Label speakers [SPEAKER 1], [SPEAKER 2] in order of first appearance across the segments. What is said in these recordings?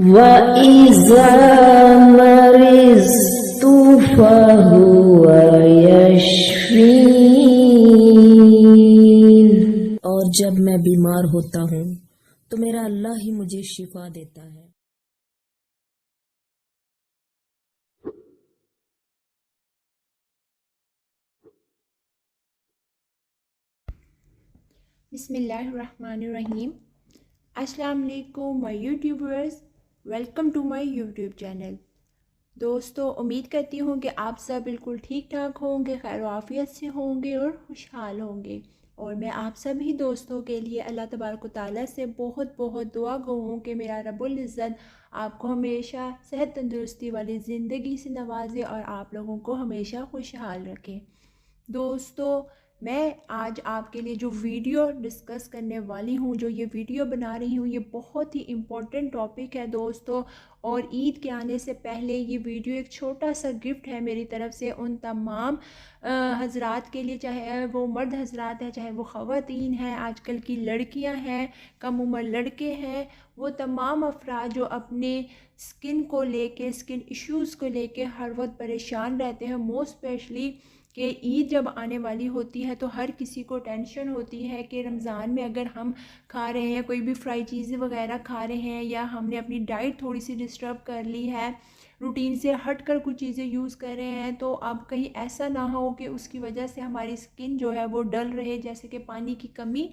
[SPEAKER 1] वइज़ा मरिज़्तु फहुव यशफ़ीन। और जब मैं बीमार होता हूँ तो मेरा अल्लाह ही मुझे शिफा देता है।
[SPEAKER 2] बिस्मिल्लाहिर्रहमानिर्रहीम। अस्सलाम वालेकुम my YouTubers, welcome to my YouTube channel. दोस्तों, उम्मीद करती हूँ कि आप सब बिल्कुल ठीक ठाक होंगे, खैर आफियत से होंगे और खुशहाल होंगे। और मैं आप सभी दोस्तों के लिए अल्लाह तबारक व तआला से बहुत बहुत दुआ गो हूँ कि मेरा रब्बुल इज़्ज़त आपको हमेशा सेहत तंदुरुस्ती वाली ज़िंदगी से नवाजे और आप लोगों को हमेशा खुशहाल रखें। दोस्तों, मैं आज आपके लिए जो वीडियो डिस्कस करने वाली हूँ, जो ये वीडियो बना रही हूँ, ये बहुत ही इम्पोर्टेंट टॉपिक है दोस्तों। और ईद के आने से पहले ये वीडियो एक छोटा सा गिफ्ट है मेरी तरफ से उन तमाम हजरात के लिए, चाहे वो मर्द हजरात हैं, चाहे वो ख़वातीन हैं, आजकल की लड़कियां हैं, कम उम्र लड़के हैं, वो तमाम अफराद जो अपने स्किन को लेके, स्किन इश्यूज़ को लेके हर वक्त परेशान रहते हैं। मोस्ट स्पेशली कि ईद जब आने वाली होती है तो हर किसी को टेंशन होती है कि रमज़ान में अगर हम खा रहे हैं, कोई भी फ्राई चीज़ें वगैरह खा रहे हैं, या हमने अपनी डाइट थोड़ी सी डिस्टर्ब कर ली है, रूटीन से हट कर कुछ चीज़ें यूज़ कर रहे हैं, तो अब कहीं ऐसा ना हो कि उसकी वजह से हमारी स्किन जो है वो डल रहे। जैसे कि पानी की कमी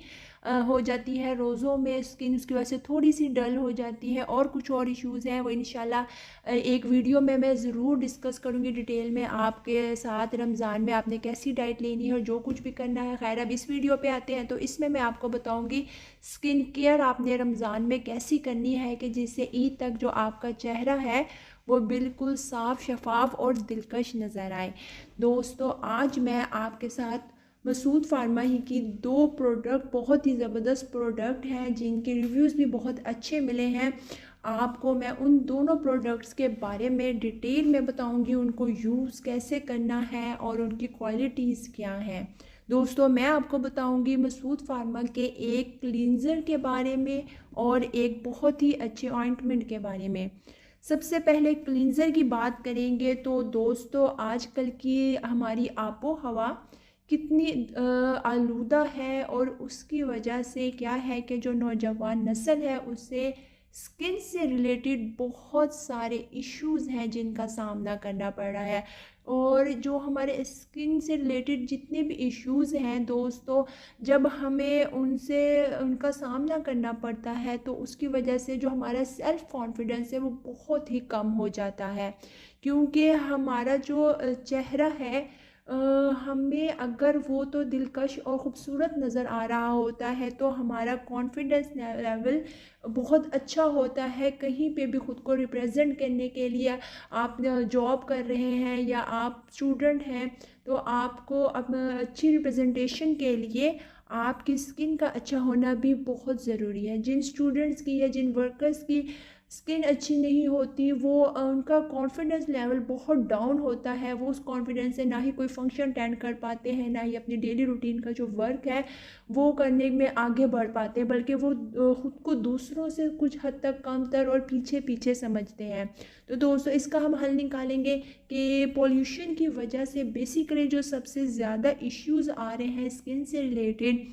[SPEAKER 2] हो जाती है रोज़ों में, स्किन उसकी वजह से थोड़ी सी डल हो जाती है, और कुछ और इश्यूज़ हैं, वो इंशाल्लाह एक वीडियो में मैं ज़रूर डिस्कस करूँगी डिटेल में आपके साथ। रमज़ान में आपने कैसी डाइट लेनी है और जो कुछ भी करना है। खैर, अब इस वीडियो पे आते हैं, तो इसमें मैं आपको बताऊँगी स्किन केयर आपने रमज़ान में कैसी करनी है कि जिससे ईद तक जो आपका चेहरा है वो बिल्कुल साफ़, शफाफ और दिलकश नज़र आए। दोस्तों, आज मैं आपके साथ मसूद फार्मा ही की दो प्रोडक्ट, बहुत ही ज़बरदस्त प्रोडक्ट हैं जिनके रिव्यूज़ भी बहुत अच्छे मिले हैं, आपको मैं उन दोनों प्रोडक्ट्स के बारे में डिटेल में बताऊंगी, उनको यूज़ कैसे करना है और उनकी क्वालिटीज़ क्या हैं। दोस्तों, मैं आपको बताऊंगी मसूद फार्मा के एक क्लींजर के बारे में और एक बहुत ही अच्छे ऑइंटमेंट के बारे में। सबसे पहले क्लींजर की बात करेंगे तो दोस्तों, आजकल की हमारी आबो हवा कितनी आलूदा है, और उसकी वजह से क्या है कि जो नौजवान नस्ल है उससे स्किन से रिलेटेड बहुत सारे इश्यूज़ हैं जिनका सामना करना पड़ रहा है। और जो हमारे स्किन से रिलेटेड जितने भी इश्यूज़ हैं दोस्तों, जब हमें उनका सामना करना पड़ता है तो उसकी वजह से जो हमारा सेल्फ़ कॉन्फिडेंस है वो बहुत ही कम हो जाता है। क्योंकि हमारा जो चेहरा है, हमें अगर वो तो दिलकश और ख़ूबसूरत नज़र आ रहा होता है तो हमारा कॉन्फिडेंस लेवल बहुत अच्छा होता है। कहीं पे भी ख़ुद को रिप्रेजेंट करने के लिए, आप जॉब कर रहे हैं या आप स्टूडेंट हैं, तो आपको अच्छी रिप्रेजेंटेशन के लिए आपकी स्किन का अच्छा होना भी बहुत ज़रूरी है। जिन स्टूडेंट्स की या जिन वर्कर्स की स्किन अच्छी नहीं होती, वो उनका कॉन्फिडेंस लेवल बहुत डाउन होता है। वो उस कॉन्फिडेंस से ना ही कोई फंक्शन अटेंड कर पाते हैं, ना ही अपनी डेली रूटीन का जो वर्क है वो करने में आगे बढ़ पाते हैं, बल्कि वो ख़ुद को दूसरों से कुछ हद तक कमतर और पीछे पीछे समझते हैं। तो दोस्तों, इसका हम हल निकालेंगे कि पोल्यूशन की वजह से बेसिकली जो सबसे ज़्यादा इश्यूज़ आ रहे हैं स्किन से रिलेटेड,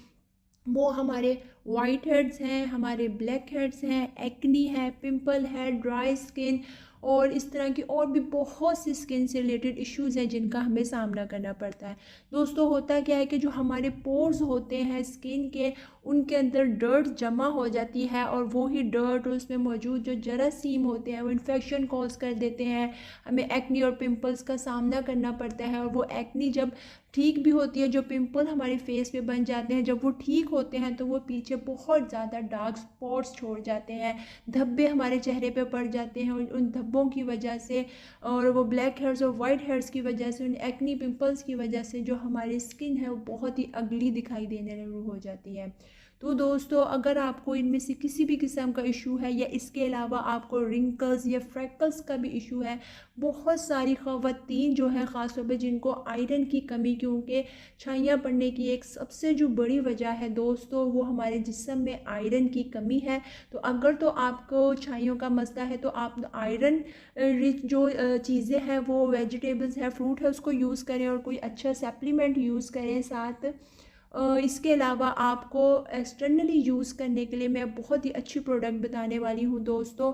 [SPEAKER 2] वो हमारे वाइट हेड्स हैं, हमारे ब्लैक हेड्स हैं, एक्नी है, पिंपल है, ड्राई स्किन, और इस तरह की और भी बहुत सी स्किन से रिलेटेड इश्यूज़ हैं जिनका हमें सामना करना पड़ता है। दोस्तों, होता क्या है कि जो हमारे पोर्स होते हैं स्किन के, उनके अंदर डर्ट जमा हो जाती है, और वो ही डर्ट और उसमें मौजूद जो जरासीम होते हैं वो इन्फेक्शन कॉज कर देते हैं। हमें एक्नी और पिंपल्स का सामना करना पड़ता है, और वो एक्नी जब ठीक भी होती है, जो पिंपल हमारे फेस पे बन जाते हैं, जब वो ठीक होते हैं तो वो पीछे बहुत ज़्यादा डार्क स्पॉट्स छोड़ जाते हैं, धब्बे हमारे चेहरे पे पड़ जाते हैं, और उन धब्बों की वजह से, और वो ब्लैक हेड्स और वाइट हेड्स की वजह से, उन एक्नी पिंपल्स की वजह से जो हमारी स्किन है वो बहुत ही अगली दिखाई देने शुरू हो जाती है। तो दोस्तों अगर आपको इनमें से किसी भी किस्म का इशू है या इसके अलावा आपको रिंकल्स या फ्रैकल्स का भी इशू है, बहुत सारी ख़वातीन जो है ख़ास तौर पे जिनको आयरन की कमी, क्योंकि छाइयाँ पड़ने की एक सबसे जो बड़ी वजह है दोस्तों वो हमारे जिस्म में आयरन की कमी है। तो अगर तो आपको छाइयों का मसला है तो आप आयरन रिच जो चीज़ें हैं वो वेजिटेबल्स है, फ्रूट है, उसको यूज़ करें और कोई अच्छा सप्लीमेंट यूज़ करें साथ। इसके अलावा आपको एक्सटर्नली यूज़ करने के लिए मैं बहुत ही अच्छी प्रोडक्ट बताने वाली हूँ दोस्तों।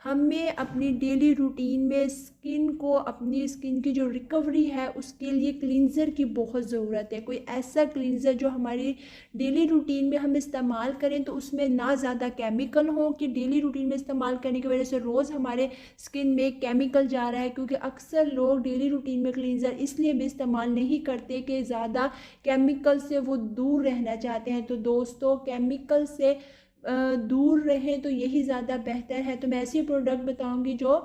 [SPEAKER 2] हमें अपनी डेली रूटीन में स्किन को, अपनी स्किन की जो रिकवरी है उसके लिए क्लींज़र की बहुत ज़रूरत है। कोई ऐसा क्लींज़र जो हमारी डेली रूटीन में हम इस्तेमाल करें तो उसमें ना ज़्यादा केमिकल हो कि डेली रूटीन में इस्तेमाल करने की वजह से रोज़ हमारे स्किन में केमिकल जा रहा है। क्योंकि अक्सर लोग डेली रूटीन में क्लींज़र इसलिए भी इस्तेमाल नहीं करते कि ज़्यादा केमिकल से वो दूर रहना चाहते हैं। तो दोस्तों केमिकल से दूर रहें तो यही ज़्यादा बेहतर है। तो मैं ऐसी प्रोडक्ट बताऊंगी जो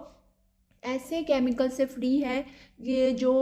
[SPEAKER 2] ऐसे केमिकल से फ्री है, ये जो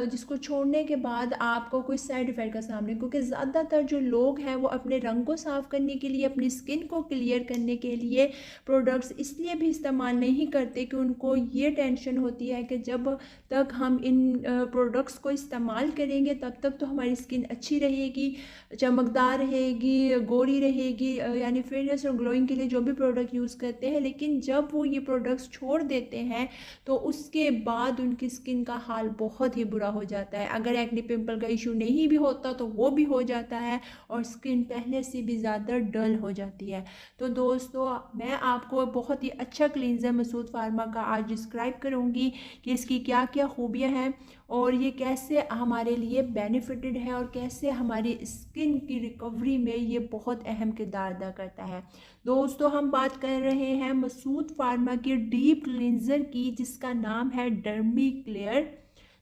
[SPEAKER 2] जिसको छोड़ने के बाद आपको कोई साइड इफ़ेक्ट का सामने, क्योंकि ज़्यादातर जो लोग हैं वो अपने रंग को साफ़ करने के लिए, अपनी स्किन को क्लियर करने के लिए प्रोडक्ट्स इसलिए भी इस्तेमाल नहीं करते कि उनको ये टेंशन होती है कि जब तक हम इन प्रोडक्ट्स को इस्तेमाल करेंगे तब तक तो हमारी स्किन अच्छी रहेगी, चमकदार रहेगी, गोरी रहेगी, यानी फेयरनेस और ग्लोइंग के लिए जो भी प्रोडक्ट यूज़ करते हैं। लेकिन जब वो ये प्रोडक्ट्स छोड़ देते हैं तो उसके बाद उनकी स्किन का हाल बहुत ही बुरा हो जाता है। अगर एक्ने पिंपल का इशू नहीं भी होता तो वो भी हो जाता है और स्किन पहले से भी ज़्यादा डल हो जाती है। तो दोस्तों मैं आपको बहुत ही अच्छा क्लींजर मसूद फार्मा का आज डिस्क्राइब करूँगी कि इसकी क्या क्या खूबियाँ हैं और ये कैसे हमारे लिए बेनिफिटेड है और कैसे हमारी स्किन की रिकवरी में ये बहुत अहम किरदार अदा करता है। दोस्तों हम बात कर रहे हैं मसूद फार्मा की डीप क्लींजर की, जिसका नाम है डर्मी क्लियर।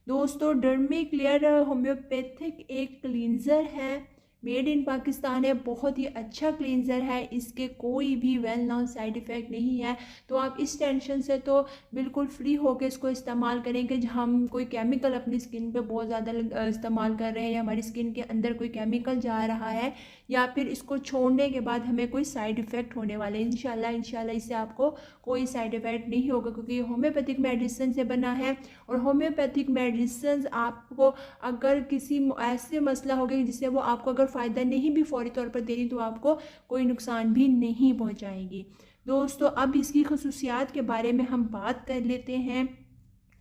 [SPEAKER 2] दोस्तों डर्मी क्लियर होम्योपैथिक एक क्लींजर है, मेड इन पाकिस्तान है, बहुत ही अच्छा क्लींजर है, इसके कोई भी वेल नोन साइड इफ़ेक्ट नहीं है। तो आप इस टेंशन से तो बिल्कुल फ्री होकर इसको इस्तेमाल करें कि हम कोई केमिकल अपनी स्किन पे बहुत ज़्यादा इस्तेमाल कर रहे हैं या हमारी स्किन के अंदर कोई केमिकल जा रहा है या फिर इसको छोड़ने के बाद हमें कोई साइड इफ़ेक्ट होने वाले हैं। इंशाल्लाह इससे आपको कोई साइड इफ़ेक्ट नहीं होगा क्योंकि ये होम्योपैथिक मेडिसिन से बना है। और होम्योपैथिक मेडिसिन आपको अगर किसी ऐसे मसला हो गया जिससे वो आपको अगर फ़ायदा नहीं भी फौरी तौर पर दे रही तो आपको कोई नुकसान भी नहीं पहुंचाएगी। दोस्तों अब इसकी खसूसियात के बारे में हम बात कर लेते हैं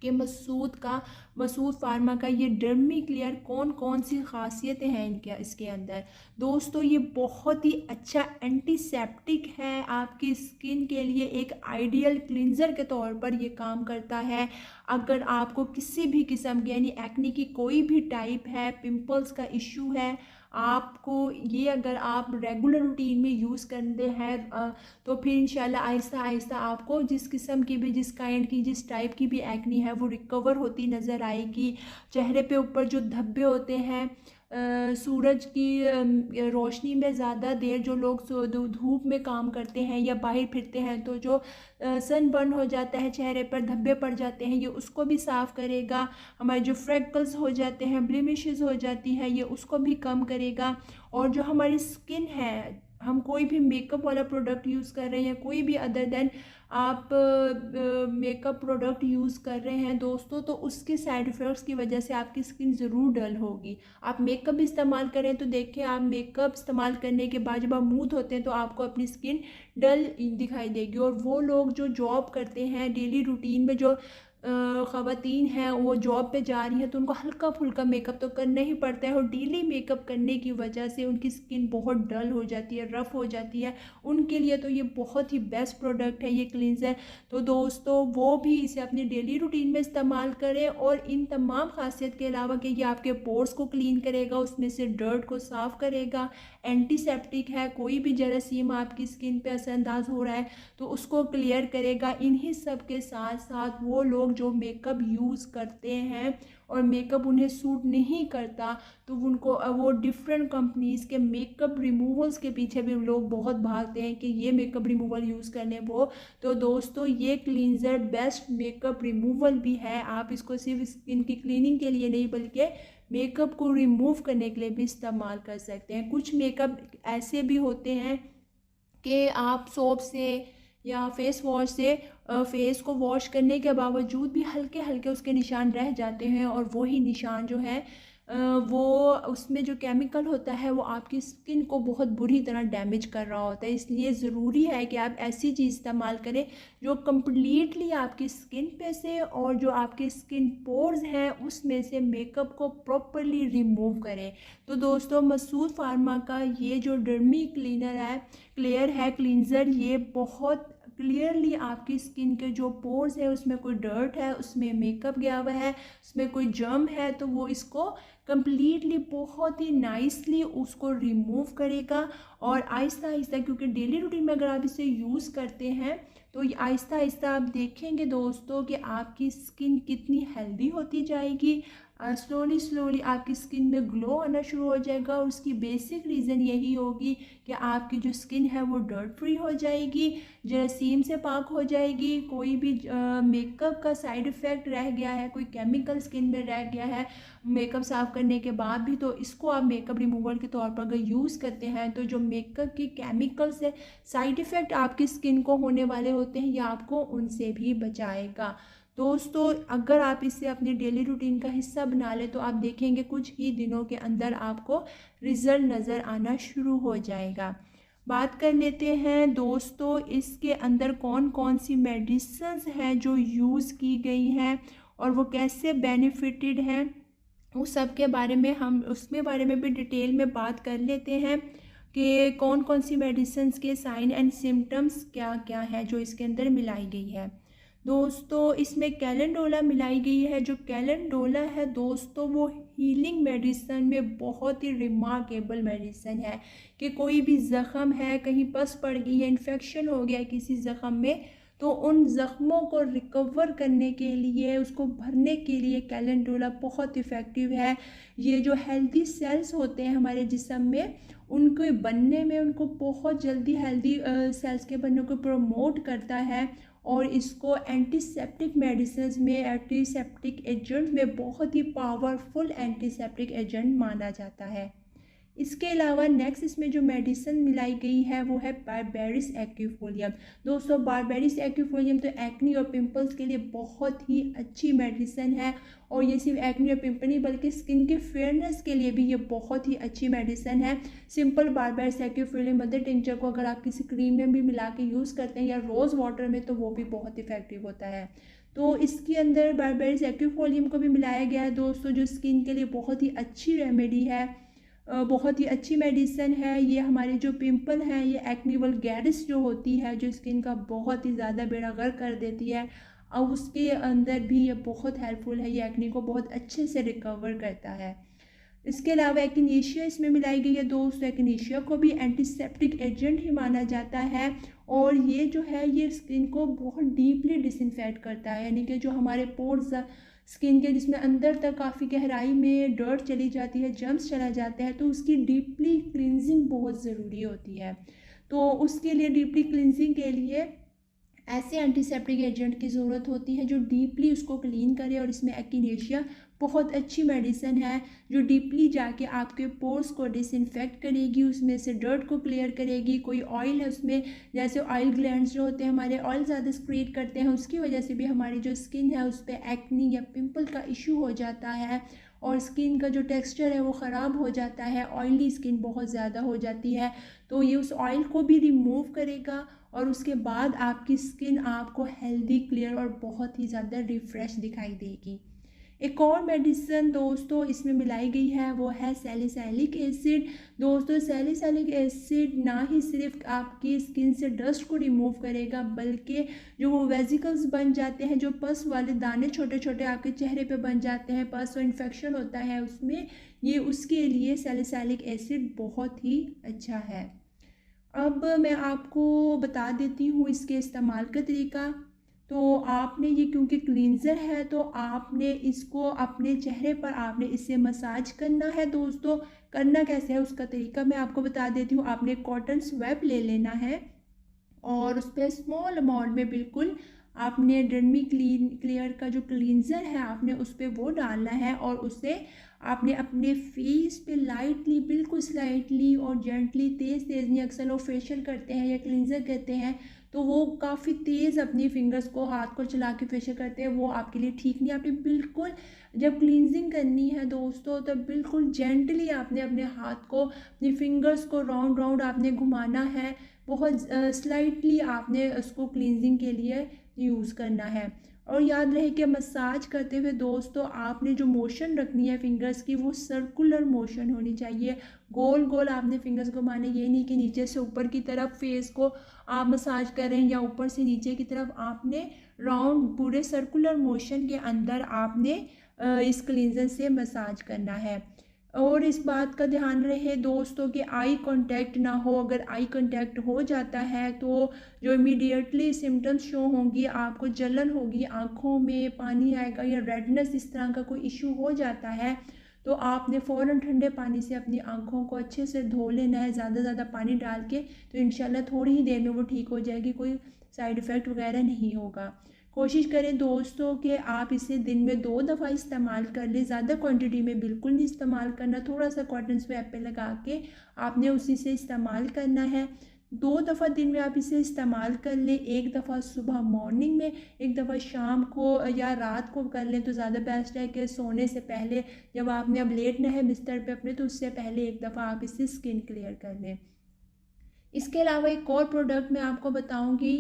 [SPEAKER 2] कि मसूद फार्मा का ये डर्मी क्लियर कौन कौन सी खासियतें हैं इसके अंदर। दोस्तों ये बहुत ही अच्छा एंटीसेप्टिक है, आपकी स्किन के लिए एक आइडियल क्लींजर के तौर पर ये काम करता है। अगर आपको किसी भी किस्म की यानी एक्ने की कोई भी टाइप है, पिंपल्स का इशू है, आपको ये अगर आप रेगुलर रूटीन में यूज़ करते हैं तो फिर इंशाल्लाह आहिस्ता आहिस्ता आपको जिस किस्म की भी, जिस काइंड की, जिस टाइप की भी एक्नी है वो रिकवर होती नज़र आएगी। चेहरे पे ऊपर जो धब्बे होते हैं सूरज की रोशनी में ज़्यादा देर जो लोग धूप में काम करते हैं या बाहर फिरते हैं तो जो सन बर्न हो जाता है, चेहरे पर धब्बे पड़ जाते हैं, ये उसको भी साफ़ करेगा। हमारे जो फ्रैकल्स हो जाते हैं, ब्लेमिशेस हो जाती है, ये उसको भी कम करेगा। और जो हमारी स्किन है, हम कोई भी मेकअप वाला प्रोडक्ट यूज़ कर रहे हैं, कोई भी अदर देन आप मेकअप प्रोडक्ट यूज़ कर रहे हैं दोस्तों, तो उसके साइड इफ़ेक्ट्स की वजह से आपकी स्किन ज़रूर डल होगी। आप मेकअप इस्तेमाल करें तो देखें, आप मेकअप इस्तेमाल करने के बाद जब आप मुँह धोते हैं तो आपको अपनी स्किन डल दिखाई देगी। और वो लोग जो जॉब करते हैं, डेली रूटीन में जो ख़वातीन हैं वो जॉब पे जा रही हैं तो उनको हल्का फुल्का मेकअप तो करना ही पड़ता है और डेली मेकअप करने की वजह से उनकी स्किन बहुत डल हो जाती है, रफ़ हो जाती है। उनके लिए तो ये बहुत ही बेस्ट प्रोडक्ट है ये क्लींजर। तो दोस्तों वो भी इसे अपनी डेली रूटीन में इस्तेमाल करें। और इन तमाम खासियत के अलावा कि ये आपके पोर्स को क्लीन करेगा, उसमें से डर्ट को साफ़ करेगा, एंटीसेप्टिक है, कोई भी जरासीम आपकी स्किन पे असरअंदाज हो रहा है तो उसको क्लियर करेगा। इन्हीं सब के साथ साथ वो लोग लोग जो मेकअप यूज़ करते हैं और मेकअप उन्हें सूट नहीं करता, तो उनको वो डिफरेंट कंपनीज़ के मेकअप रिमूवल्स के पीछे भी लोग बहुत भागते हैं कि ये मेकअप रिमूवल यूज़ कर लें वो। तो दोस्तों ये क्लींजर बेस्ट मेकअप रिमूवल भी है। आप इसको सिर्फ स्किन की क्लीनिंग के लिए नहीं बल्कि मेकअप को रिमूव करने के लिए भी इस्तेमाल कर सकते हैं। कुछ मेकअप ऐसे भी होते हैं कि आप सोप से या फेस वॉश से फेस को वॉश करने के बावजूद भी हल्के हल्के उसके निशान रह जाते हैं, और वही निशान जो है वो उसमें जो केमिकल होता है वो आपकी स्किन को बहुत बुरी तरह डैमेज कर रहा होता है। इसलिए ज़रूरी है कि आप ऐसी चीज़ इस्तेमाल करें जो कम्प्लीटली आपकी स्किन पे से और जो आपके स्किन पोर्स हैं उसमें से मेकअप को प्रॉपरली रिमूव करें। तो दोस्तों मसूद फार्मा का ये जो डर्मी क्लियर है क्लींजर, ये बहुत क्लियरली आपकी स्किन के जो पोर्स है उसमें कोई डर्ट है, उसमें मेकअप गया हुआ है, उसमें कोई जर्म है, तो वो इसको कंप्लीटली बहुत ही नाइसली उसको रिमूव करेगा। और आहिस्ता आहिस्ता, क्योंकि डेली रूटीन में अगर आप इसे यूज़ करते हैं तो ये आहिस्ता आहिस्ता आप देखेंगे दोस्तों कि आपकी स्किन कितनी हेल्दी होती जाएगी। स्लोली स्लोली आपकी स्किन में ग्लो आना शुरू हो जाएगा, और उसकी बेसिक रीज़न यही होगी कि आपकी जो स्किन है वो डर्ट फ्री हो जाएगी, जरासीम से पाक हो जाएगी, कोई भी मेकअप का साइड इफ़ेक्ट रह गया है, कोई केमिकल स्किन में रह गया है मेकअप साफ़ करने के बाद भी, तो इसको आप मेकअप रिमूवल के तौर पर अगर यूज़ करते हैं तो जो मेकअप के केमिकल से साइड इफ़ेक्ट आपकी स्किन को होने वाले होते हैं, यह आपको उनसे भी बचाएगा। दोस्तों अगर आप इसे अपनी डेली रूटीन का हिस्सा बना लें तो आप देखेंगे कुछ ही दिनों के अंदर आपको रिज़ल्ट नज़र आना शुरू हो जाएगा। बात कर लेते हैं दोस्तों इसके अंदर कौन कौन सी मेडिसिन्स हैं जो यूज़ की गई हैं और वो कैसे बेनिफिटेड हैं, उस सब के बारे में हम उसमें बारे में भी डिटेल में बात कर लेते हैं कि कौन कौन सी मेडिसिन्स के साइन एंड सिम्टम्स क्या क्या है जो इसके अंदर मिलाई गई है। दोस्तों इसमें कैलेंडोला मिलाई गई है। जो कैलेंडोला है दोस्तों वो हीलिंग मेडिसन में बहुत ही रिमार्केबल मेडिसन है कि कोई भी ज़ख़म है, कहीं पस पड़ गई है, इन्फेक्शन हो गया किसी ज़ख़म में, तो उन ज़ख़्मों को रिकवर करने के लिए, उसको भरने के लिए कैलेंडोला बहुत इफ़ेक्टिव है। ये जो हेल्दी सेल्स होते हैं हमारे जिस्म में, उनके बनने में, उनको बहुत जल्दी हेल्दी सेल्स के बनने को प्रमोट करता है, और इसको एंटीसेप्टिक मेडिसिन में, एंटीसेप्टिक एजेंट में बहुत ही पावरफुल एंटीसेप्टिक एजेंट माना जाता है। इसके अलावा नेक्स्ट इसमें जो मेडिसिन मिलाई गई है वो है बारबेरिस एक्विफोलियम। दोस्तों बारबेरिस एक्विफोलियम तो एक्नी और पिंपल्स के लिए बहुत ही अच्छी मेडिसिन है, और ये सिर्फ एक्नी और पिंपल नहीं बल्कि स्किन के फेयरनेस के लिए भी ये बहुत ही अच्छी मेडिसिन है। सिंपल बारबेरिस एक्विफोलियम मदर टिंचर को अगर आप किसी क्रीम में भी मिला के यूज़ करते हैं या रोज़ वाटर में, तो वो भी बहुत इफेक्टिव होता है। तो इसके अंदर बारबेरिस एक्विफोलियम को भी मिलाया गया है दोस्तों, जो स्किन के लिए बहुत ही अच्छी रेमेडी है, बहुत ही अच्छी मेडिसिन है। ये हमारे जो पिंपल हैं, ये एक्नी वल्गैरिस जो होती है, जो स्किन का बहुत ही ज़्यादा बेड़ा गर्क कर देती है, और उसके अंदर भी ये बहुत हेल्पफुल है, ये एक्नी को बहुत अच्छे से रिकवर करता है। इसके अलावा एक्नेशिया इसमें मिलाई गई है दोस्तों। एक्नेशिया को भी एंटीसेप्टिक एजेंट ही माना जाता है, और ये जो है ये स्किन को बहुत डीपली डिसइंफेक्ट करता है, यानी कि जो हमारे पोर्स स्किन के जिसमें अंदर तक काफ़ी गहराई में डर्ट चली जाती है, जर्म्स चला जाता है, तो उसकी डीपली क्लिनजिंग बहुत ज़रूरी होती है। तो उसके लिए डीपली क्लिनजिंग के लिए ऐसे एंटीसेप्टिक एजेंट की ज़रूरत होती है जो डीपली उसको क्लीन करे, और इसमें एक्नेशिया बहुत अच्छी मेडिसिन है जो डीपली जाके आपके पोर्स को डिसइंफेक्ट करेगी, उसमें से डर्ट को क्लियर करेगी। कोई ऑयल है उसमें, जैसे ऑयल ग्लैंड्स जो होते हैं हमारे, ऑयल ज़्यादा सिक्रीट करते हैं, उसकी वजह से भी हमारी जो स्किन है उस पर एक्नी या पिंपल का इशू हो जाता है, और स्किन का जो टेक्सचर है वो ख़राब हो जाता है, ऑयली स्किन बहुत ज़्यादा हो जाती है। तो ये उस ऑयल को भी रिमूव करेगा, और उसके बाद आपकी स्किन आपको हेल्दी, क्लियर और बहुत ही ज़्यादा रिफ़्रेश दिखाई देगी। एक और मेडिसिन दोस्तों इसमें मिलाई गई है वो है सैलिसाइलिक एसिड। दोस्तों सैलिसाइलिक एसिड ना ही सिर्फ आपकी स्किन से डस्ट को रिमूव करेगा, बल्कि जो वो वेजिकल्स बन जाते हैं, जो पस वाले दाने छोटे छोटे आपके चेहरे पे बन जाते हैं, पस और इन्फेक्शन होता है उसमें, ये उसके लिए सैलिसाइलिक एसिड बहुत ही अच्छा है। अब मैं आपको बता देती हूँ इसके इस्तेमाल का तरीका। तो आपने ये क्योंकि क्लींजर है तो आपने इसको अपने चेहरे पर आपने इससे मसाज करना है। दोस्तों करना कैसे है उसका तरीका मैं आपको बता देती हूँ। आपने कॉटन स्वैप ले लेना है और उस पर स्मॉल अमाउंट में बिल्कुल आपने डर्मी क्लियर का जो क्लींजर है आपने उस पर वो डालना है और उससे आपने अपने फेस पे लाइटली बिल्कुल स्लाइटली और जेंटली तेज़ तेज़ नहीं, अक्सर लोग फेशियल करते हैं या क्लींजर करते हैं तो वो काफ़ी तेज़ अपनी फिंगर्स को हाथ को चला के फेशियल करते हैं, वो आपके लिए ठीक नहीं। आपने बिल्कुल जब क्लींजिंग करनी है दोस्तों तब बिल्कुल जेंटली आपने अपने हाथ को अपनी फिंगर्स को राउंड राउंड आपने घुमाना है, बहुत स्लाइटली आपने उसको क्लींजिंग के लिए यूज़ करना है। और याद रहे कि मसाज करते हुए दोस्तों आपने जो मोशन रखनी है फिंगर्स की वो सर्कुलर मोशन होनी चाहिए, गोल गोल आपने फिंगर्स घुमाने, ये नहीं कि नीचे से ऊपर की तरफ फेस को आप मसाज करें या ऊपर से नीचे की तरफ, आपने राउंड पूरे सर्कुलर मोशन के अंदर आपने इस क्लींजर से मसाज करना है। और इस बात का ध्यान रहे दोस्तों कि आई कांटेक्ट ना हो, अगर आई कांटेक्ट हो जाता है तो जो इमीडिएटली सिम्टम्स शो होंगी, आपको जलन होगी, आँखों में पानी आएगा या रेडनेस इस तरह का कोई इशू हो जाता है तो आपने फ़ौरन ठंडे पानी से अपनी आँखों को अच्छे से धो लेना है, ज़्यादा पानी डाल के, तो इंशाल्लाह थोड़ी ही देर में वो ठीक हो जाएगी, कोई साइड इफ़ेक्ट वगैरह नहीं होगा। कोशिश करें दोस्तों कि आप इसे दिन में 2 दफ़ा इस्तेमाल कर लें, ज़्यादा क्वांटिटी में बिल्कुल नहीं इस्तेमाल करना, थोड़ा सा कॉटन स्वैप पे लगा के आपने उसी से इस्तेमाल करना है। 2 दफ़ा दिन में आप इसे इस्तेमाल कर लें, एक दफ़ा सुबह मॉर्निंग में, एक दफ़ा शाम को या रात को कर लें तो ज़्यादा बेस्ट है कि सोने से पहले जब आपने अब लेटना है बिस्तर पे अपने तो उससे पहले एक दफ़ा आप इससे स्किन क्लियर कर लें। इसके अलावा एक और प्रोडक्ट मैं आपको बताऊंगी,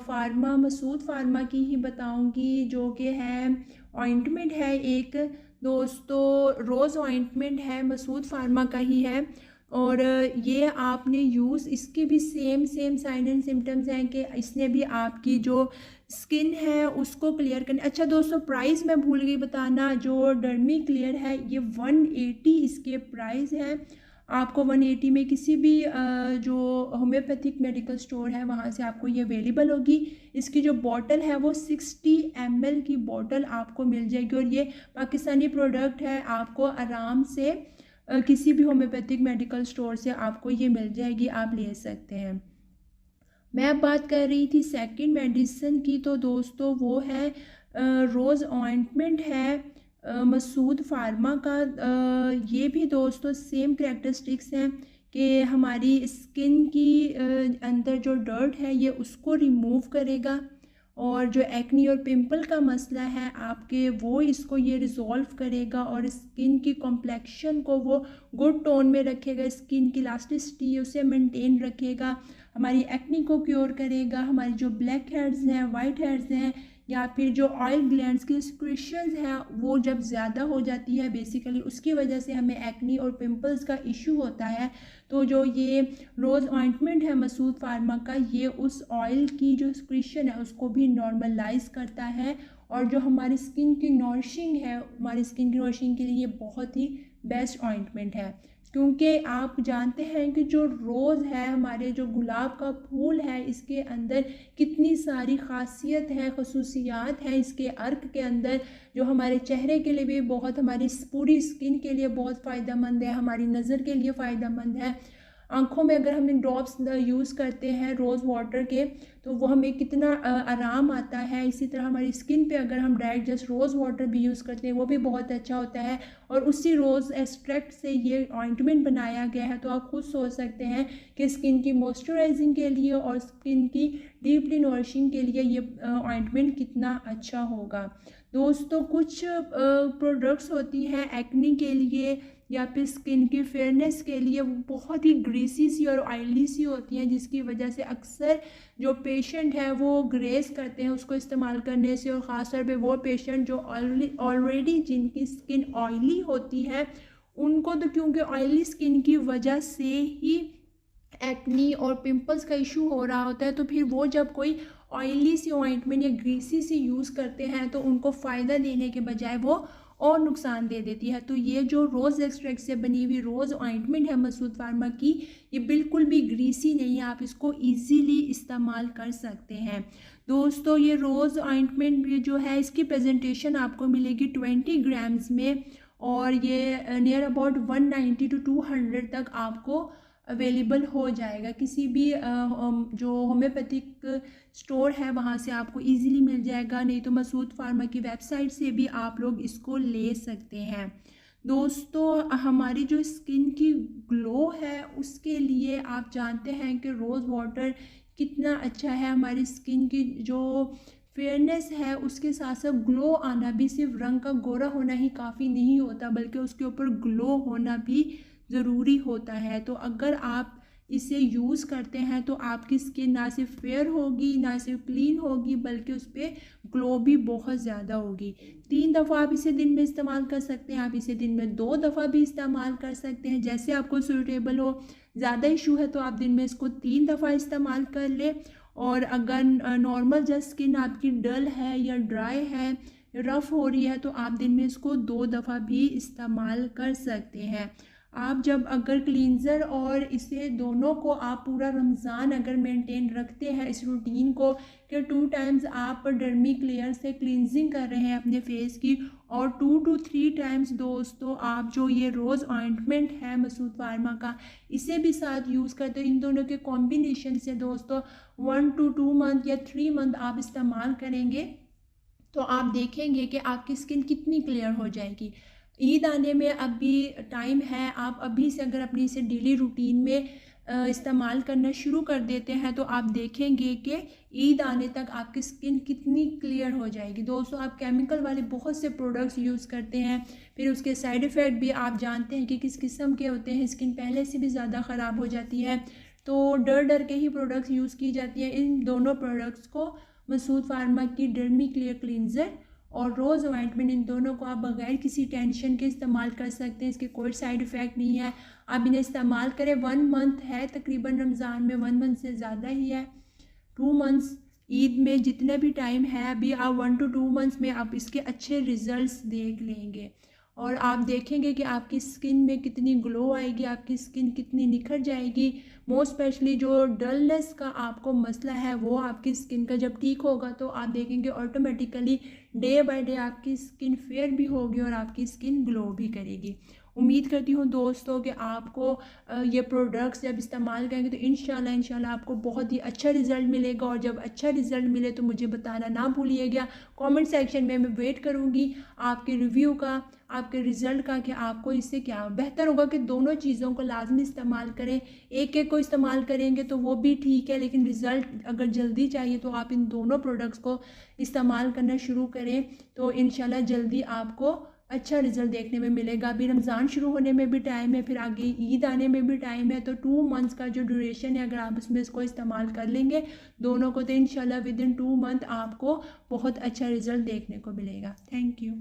[SPEAKER 2] फार्मा मसूद फार्मा की ही बताऊंगी, जो कि है ऑइंटमेंट है एक दोस्तों, रोज़ ऑइंटमेंट है, मसूद फार्मा का ही है। और ये आपने यूज़, इसके भी सेम साइन एंड सिम्टम्स हैं कि इसने भी आपकी जो स्किन है उसको क्लियर करने। अच्छा दोस्तों प्राइस मैं भूल गई बताना, जो डर्मी क्लियर है ये 180 इसके प्राइस है। आपको 180 में किसी भी जो होम्योपैथिक मेडिकल स्टोर है वहाँ से आपको ये अवेलेबल होगी। इसकी जो बॉटल है वो 60 ml की बॉटल आपको मिल जाएगी और ये पाकिस्तानी प्रोडक्ट है, आपको आराम से किसी भी होम्योपैथिक मेडिकल स्टोर से आपको ये मिल जाएगी, आप ले सकते हैं। मैं अब बात कर रही थी सेकंड मेडिसिन की, तो दोस्तों वो है रोज़ ऑइंटमेंट है मसूद फार्मा का। ये भी दोस्तों सेम करैक्टरिस्टिक्स हैं कि हमारी स्किन की अंदर जो डर्ट है ये उसको रिमूव करेगा और जो एक्नी और पिंपल का मसला है आपके वो इसको ये रिज़ॉल्व करेगा और स्किन की कॉम्प्लेक्शन को वो गुड टोन में रखेगा, स्किन की इलास्टिसिटी उसे मेंटेन रखेगा, हमारी एक्नी को क्योर करेगा, हमारी जो ब्लैक हेड्स हैं, वाइट हेड्स हैं या फिर जो ऑयल ग्लैंड्स की सिक्रीशंस हैं वो जब ज़्यादा हो जाती है बेसिकली उसकी वजह से हमें एक्नी और पिंपल्स का इशू होता है, तो जो ये रोज़ ऑइंटमेंट है मसूद फार्मा का ये उस ऑयल की जो सिक्रीशन है उसको भी नॉर्मलाइज करता है और जो हमारी स्किन की नॉरिशिंग है, हमारी स्किन की नॉरिशिंग के लिए ये बहुत ही बेस्ट ऑइंटमेंट है। क्योंकि आप जानते हैं कि जो रोज़ है, हमारे जो गुलाब का फूल है, इसके अंदर कितनी सारी खासियत है, खसूसियात है इसके अर्क के अंदर, जो हमारे चेहरे के लिए भी बहुत, हमारी पूरी स्किन के लिए बहुत फ़ायदेमंद है, हमारी नज़र के लिए फ़ायदेमंद है। आँखों में अगर हम ड्रॉप्स यूज़ करते हैं रोज़ वाटर के तो वो हमें कितना आराम आता है। इसी तरह हमारी स्किन पे अगर हम डायरेक्ट जस्ट रोज़ वाटर भी यूज़ करते हैं वो भी बहुत अच्छा होता है और उसी रोज़ एक्सट्रैक्ट से ये ऑइंटमेंट बनाया गया है। तो आप खुद सोच सकते हैं कि स्किन की मॉइस्चराइजिंग के लिए और स्किन की डीपली नॉरिशिंग के लिए ये ऑइंटमेंट कितना अच्छा होगा। दोस्तों कुछ प्रोडक्ट्स होती हैं एक्नी के लिए या फिर स्किन की फेयरनेस के लिए, वो बहुत ही ग्रीसी सी और ऑयली सी होती हैं जिसकी वजह से अक्सर जो पेशेंट है वो ग्रेस करते हैं उसको इस्तेमाल करने से, और ख़ास तौर पे वो पेशेंट जो ऑलरेडी जिनकी स्किन ऑयली होती है उनको तो क्योंकि ऑयली स्किन की वजह से ही एक्नी और पिंपल्स का इशू हो रहा होता है, तो फिर वो जब कोई ऑयली सी ऑइंटमेंट या ग्रीसी सी यूज़ करते हैं तो उनको फ़ायदा देने के बजाय वो और नुकसान दे देती है। तो ये जो रोज़ एक्सट्रैक्ट से बनी हुई रोज़ ऑइंटमेंट है मसूद फार्मा की, ये बिल्कुल भी ग्रीसी नहीं है, आप इसको इजीली इस्तेमाल कर सकते हैं। दोस्तों ये रोज़ ऑइंटमेंट जो है इसकी प्रेजेंटेशन आपको मिलेगी 20 ग्राम्स में, और ये नियर अबाउट 190 to 200 तक आपको अवेलेबल हो जाएगा। किसी भी जो होम्योपैथिक स्टोर है वहाँ से आपको इजीली मिल जाएगा, नहीं तो मसूद फार्मा की वेबसाइट से भी आप लोग इसको ले सकते हैं। दोस्तों हमारी जो स्किन की ग्लो है उसके लिए आप जानते हैं कि रोज़ वाटर कितना अच्छा है। हमारी स्किन की जो फेयरनेस है उसके साथ साथ ग्लो आना भी, सिर्फ रंग का गोरा होना ही काफ़ी नहीं होता बल्कि उसके ऊपर ग्लो होना भी ज़रूरी होता है। तो अगर आप इसे यूज़ करते हैं तो आपकी स्किन ना सिर्फ फेयर होगी, ना सिर्फ क्लीन होगी, बल्कि उस पर ग्लो भी बहुत ज़्यादा होगी। 3 दफ़ा आप इसे दिन में इस्तेमाल कर सकते हैं, आप इसे दिन में 2 दफ़ा भी इस्तेमाल कर सकते हैं, जैसे आपको सूटेबल हो। ज़्यादा इशू है तो आप दिन में इसको 3 दफ़ा इस्तेमाल कर ले, और अगर नॉर्मल जस्ट स्किन आपकी डल है या ड्राई है, रफ़ हो रही है, तो आप दिन में इसको 2 दफ़ा भी इस्तेमाल कर सकते हैं। आप जब अगर क्लींजर और इसे दोनों को आप पूरा रमज़ान अगर मेंटेन रखते हैं इस रूटीन को कि 2 टाइम्स आप डर्मिक लेयर से क्लींजिंग कर रहे हैं अपने फेस की, और 2 to 3 टाइम्स दोस्तों आप जो ये रोज़ ऑइंटमेंट है मसूद फार्मा का इसे भी साथ यूज़ करते हैं। इन दोनों के कॉम्बिनेशन से दोस्तों 1 to 2 मंथ या 3 मंथ आप इस्तेमाल करेंगे तो आप देखेंगे कि आपकी स्किन कितनी क्लियर हो जाएगी। ईद आने में अभी टाइम है, आप अभी से अगर अपनी इसे डेली रूटीन में इस्तेमाल करना शुरू कर देते हैं तो आप देखेंगे कि ईद आने तक आपकी स्किन कितनी क्लियर हो जाएगी। दोस्तों आप केमिकल वाले बहुत से प्रोडक्ट्स यूज़ करते हैं, फिर उसके साइड इफ़ेक्ट भी आप जानते हैं कि किस किस्म के होते हैं, स्किन पहले से भी ज़्यादा ख़राब हो जाती है, तो डर के ही प्रोडक्ट्स यूज़ की जाती है। इन दोनों प्रोडक्ट्स को मसूद फार्मा की डर्मी क्लियर क्लींजर और रोज़ ऑइंटमेंट, इन दोनों को आप बगैर किसी टेंशन के इस्तेमाल कर सकते हैं। इसके कोई साइड इफ़ेक्ट नहीं है, आप इन्हें इस्तेमाल करें। 1 मंथ है तकरीबन रमज़ान में, 1 मंथ से ज़्यादा ही है, 2 मंथ्स ईद में, जितने भी टाइम है अभी आप 1 to 2 मंथ्स में आप इसके अच्छे रिजल्ट्स देख लेंगे, और आप देखेंगे कि आपकी स्किन में कितनी ग्लो आएगी, आपकी स्किन कितनी निखर जाएगी। मोस्ट स्पेशली जो डलनेस का आपको मसला है वो आपकी स्किन का जब ठीक होगा तो आप देखेंगे ऑटोमेटिकली डे बाय डे आपकी स्किन फेयर भी होगी और आपकी स्किन ग्लो भी करेगी। उम्मीद करती हूँ दोस्तों कि आपको ये प्रोडक्ट्स जब इस्तेमाल करेंगे तो इंशाल्लाह आपको बहुत ही अच्छा रिज़ल्ट मिलेगा, और जब अच्छा रिज़ल्ट मिले तो मुझे बताना ना भूलिएगा। कमेंट सेक्शन में मैं वेट करूँगी आपके रिव्यू का, आपके रिज़ल्ट का, कि आपको इससे क्या बेहतर होगा। कि दोनों चीज़ों को लाजमी इस्तेमाल करें, एक को इस्तेमाल करेंगे तो वो भी ठीक है, लेकिन रिज़ल्ट अगर जल्दी चाहिए तो आप इन दोनों प्रोडक्ट्स को इस्तेमाल करना शुरू करें, तो इंशाल्लाह जल्दी आपको अच्छा रिज़ल्ट देखने में मिलेगा। अभी रमज़ान शुरू होने में भी टाइम है, फिर आगे ईद आने में भी टाइम है, तो 2 मंथ्स का जो ड्यूरेशन है अगर आप इसमें इसको इस्तेमाल कर लेंगे दोनों को, तो इंशाल्लाह विद इन 2 मंथ आपको बहुत अच्छा रिज़ल्ट देखने को मिलेगा। Thank you.